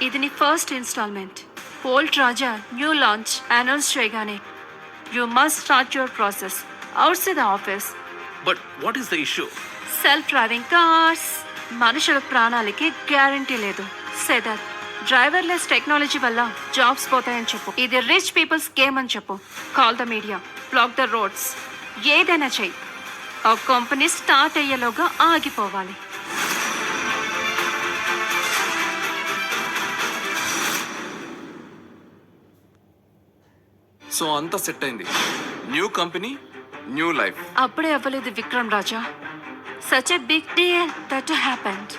ఇది నీ first installment. Old రాజా న్యూ లాంచ్ అనౌన్స్ చేయగానే you must start your process outside the office. But what is the issue? Self driving cars. మనుషుల ప్రాణాలకి guarantee లేదు. సెదర్ డ్రైవర్లెస్ టెక్నాలజీ వల్ల జాబ్స్ పోతాయని చెప్పు. ఇది రిచ్ పీపుల్స్ గేమ్ అని చెప్పు. Call the media, block the roads, ఏదైనా చెయ్యి. ఆ కంపెనీ స్టార్ట్ అయ్యేలోగా ఆగిపోవాలి. సో అంతా సెట్ అయింది. New company, new life. అప్పుడే అవ్వలేదు Vikram Raja. Such a big deal that happened.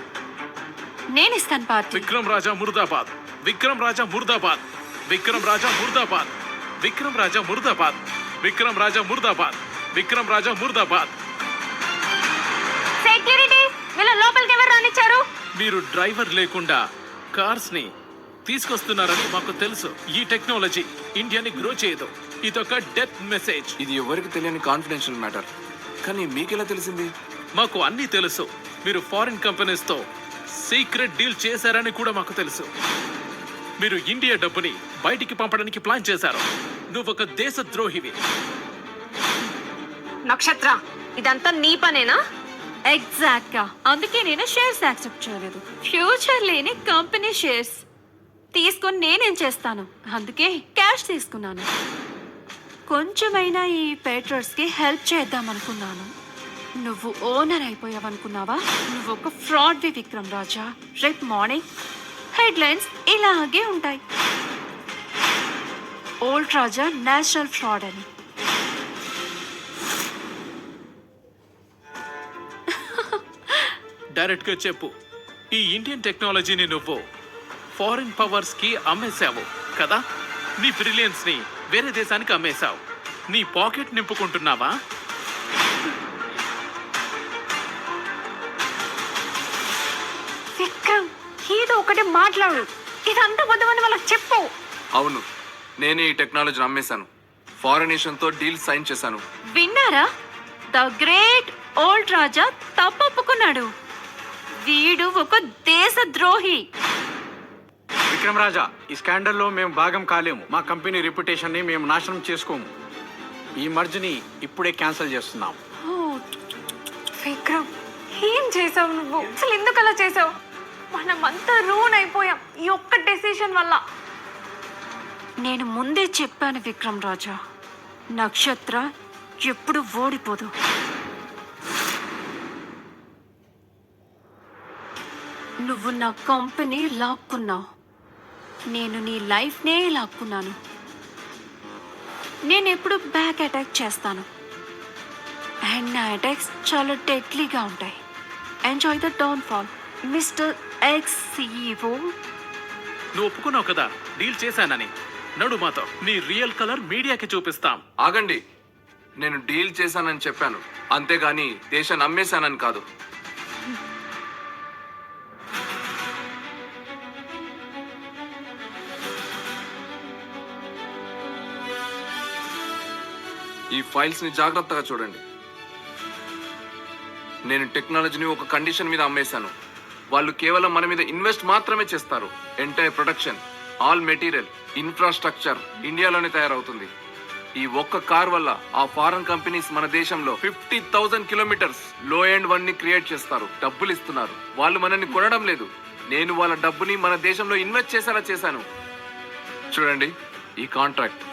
నేను ఇస్తాను పార్టీ. విక్రమ్ రాజా ముర్దాబాద్, విక్రమ్ రాజా ముర్దాబాద్, విక్రమ్ రాజా ముర్దాబాద్, విక్రమ్ రాజా ముర్దాబాద్, విక్రమ్ రాజా ముర్దాబాద్, విక్రమ్ రాజా ముర్దాబాద్. సెక్యూరిటీ, వీళ్ళ లోపలికి ఎవరు రానిచ్చారు? మీరు డ్రైవర్ లేకుండా కార్స్ ని తీసుకొస్తున్నారని మాకు తెలుసు. ఈ టెక్నాలజీ ఇండియాని గ్రో చేయదు. ఇదొక డెత్ మెసేజ్. ఇది ఎవరికి తెలియని కాన్ఫిడెన్షియల్ మ్యాటర్. కానీ మీకెలా తెలిసింది? మాకు అన్నీ తెలుసు. మీరు ఫారిన్ కంపెనీస్ తో సీక్రెట్ డీల్ చేశారని కూడా మాకు తెలుసు. మీరు ఇండియా డబ్బుని బయటికి పంపడానికి ప్లాన్ చేశారు. నువ్వు ఒక దేశద్రోహివి. నక్షత్ర, ఇదంతా నీ పనేనా? ఎగ్జాక్ట్ గా. అందుకే నేను షేర్స్ యాక్సెప్ట్ చేయలేదు. ఫ్యూచర్ లేని కంపెనీ షేర్స్ తీసుకొని నేనేం చేస్తాను? అందుకే క్యాష్ తీసుకున్నాను. కొంచెమైనా ఈ పేట్రర్స్ కి హెల్ప్ చేద్దాం అనుకున్నాను. నువ్వు ఓనర్ అయిపోయావనుకున్నావా? నువ్వు ఒక ఫ్రాడ్ విక్రమ్ రాజా. రేపు మార్నింగ్ హెడ్లైన్స్ ఇలాగే ఉంటాయి, ఓల్డ్ రాజా నేషనల్ ఫ్రాడ్ అని. డైరెక్ట్ గా చెప్పు, ఈ ఇండియన్ టెక్నాలజీని నువ్వు ఫారిన్ పవర్స్ కి అమ్మేశావు కదా? నీ బ్రిలియన్స్ ని వేరే దేశానికి అమ్మేశావు. నీ పాకెట్ నింపుకుంటున్నావా? విక్రమ్, ఏదో ఒకటి మాట్లాడు. ఇదంతా వద్దమని వాళ్ళకి చెప్పు. అవును, నేనే ఈ టెక్నాలజీని అమ్మేశాను. ఫారిన్ నేషన్ తో డీల్ సైన్ చేశాను. విన్నారా? ద గ్రేట్ ఓల్డ్ రాజా తప్పొప్పుకున్నాడు. వీడు ఒక దేశద్రోహి. విక్రమ్ రాజా, ఈ స్కాండల్లో మేము భాగం కాలేము. మా కంపెనీ రెప్యుటేషన్ ని మేము నాశనం చేసుకోము. ఈ మర్జ్ని ఇప్పుడే క్యాన్సిల్ చేస్తున్నాం. విక్రమ్, ఏం చేసావు నువ్వు? అసలు ఎందుకు అలా చేసావు? మనమంతా రూన్ అయిపోయాం ఈ ఒక్క డెసిషన్ వల్ల. నేను ముందే చెప్పాను విక్రమ్ రాజా, నక్షత్ర ఎప్పుడు ఓడిపోదు. నువ్వు నా కంపెనీ లాక్కున్నావు, నేను నీ లైఫ్నే లాక్కున్నాను. నేను ఎప్పుడు బ్యాక్ అటాక్ చేస్తాను, అండ్ నా అటాక్స్ చాలా డెడ్లీగా ఉంటాయి. Enjoy the downfall mister X CEO. నువ్వు ఒప్పుకున్నావు కదా డీల్ చేశానని. నడు మాతో, నీ రియల్ కలర్ మీడియాకి చూపిస్తాం. ఆగండి, నేను డీల్ చేశానని చెప్పాను, అంతేగాని దేశాన్ని అమ్మేశానని కాదు. ఈ ఫైల్స్ ని జాగ్రత్తగా చూడండి. నేను టెక్నాలజీని ఒక కండిషన్ మీద అమ్మేశాను. వాళ్ళు కేవలం మన మీద ఇన్వెస్ట్ మాత్రమే చేస్తారు. Entire production, all material, infrastructure ఇండియాలోనే తయారవుతుంది. ఈ ఒక్క కార్ వల్ల ఆ ఫారెన్ కంపెనీస్ మన దేశంలో 50,000 కిలోమీటర్స్ లో ఎండ్ వన్ ని క్రియేట్ చేస్తారు. డబ్బులు ఇస్తున్నారు. వాళ్ళు మనల్ని కొనడం లేదు. నేను వాళ్ళ డబ్బుని మన దేశంలో ఇన్వెస్ట్ చేసేలా చేశాను. చూడండి, ఈ కాంట్రాక్ట్